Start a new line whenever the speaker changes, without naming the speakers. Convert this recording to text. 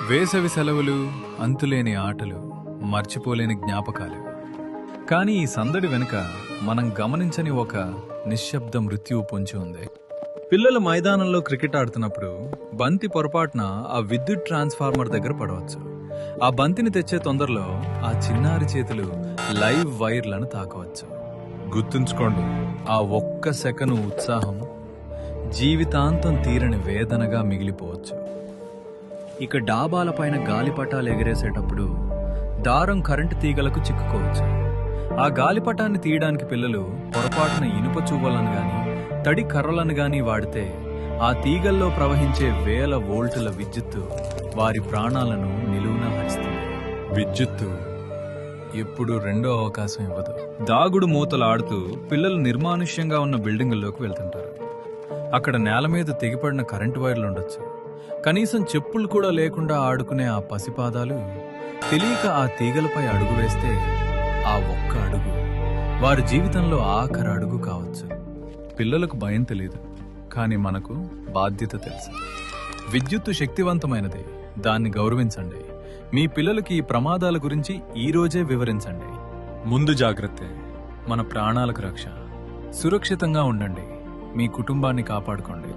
వేసవి సెలవులు, అంతులేని ఆటలు, మర్చిపోలేని జ్ఞాపకాలు. కానీ ఈ సందడి వెనుక మనం గమనించని ఒక నిశ్శబ్ద మృత్యువు పొంచి ఉంది. పిల్లలు మైదానంలో క్రికెట్ ఆడుతున్నప్పుడు బంతి పొరపాటున ఆ విద్యుత్ ట్రాన్స్ఫార్మర్ దగ్గర పడవచ్చు. ఆ బంతిని తెచ్చే తొందరలో ఆ చిన్నారి చేతులు లైవ్ వైర్లను తాకవచ్చు. గుర్తుంచుకోండి, ఆ ఒక్క సెకను ఉత్సాహం జీవితాంతం తీరని వేదనగా మిగిలిపోవచ్చు. ఇక డాబాలపైన గాలిపటాలు ఎగరేసేటప్పుడు దారం కరెంటు తీగలకు చిక్కుకోవచ్చు. ఆ గాలిపటాన్ని తీయడానికి పిల్లలు పొరపాటున ఇనుప చువ్వలను గాని తడి కర్రలను గాని వాడితే ఆ తీగల్లో ప్రవహించే వేల వోల్టుల విద్యుత్తు వారి ప్రాణాలను నిలువునా హరిస్తుంది. విద్యుత్తు ఎప్పుడు రెండో అవకాశం ఇవ్వదు. దాగుడు మూతలు ఆడుతూ పిల్లలు నిర్మానుష్యంగా ఉన్న బిల్డింగుల్లోకి వెళ్తుంటారు. అక్కడ నేల మీద తెగిపడిన కరెంటు వైర్లు ఉండొచ్చు. కనీసం చెప్పులు కూడా లేకుండా ఆడుకునే ఆ పసిపాదాలు తెలియక ఆ తీగలపై అడుగు వేస్తే ఆ ఒక్క అడుగు వారి జీవితంలో ఆఖరి అడుగు కావచ్చు. పిల్లలకు భయం తెలియదు, కానీ మనకు బాధ్యత తెలుసు. విద్యుత్తు శక్తివంతమైనది, దాన్ని గౌరవించండి. మీ పిల్లలకి ఈ ప్రమాదాల గురించి ఈ రోజే వివరించండి. ముందు జాగ్రత్తే మన ప్రాణాలకు రక్ష. సురక్షితంగా ఉండండి, మీ కుటుంబాన్ని కాపాడుకోండి.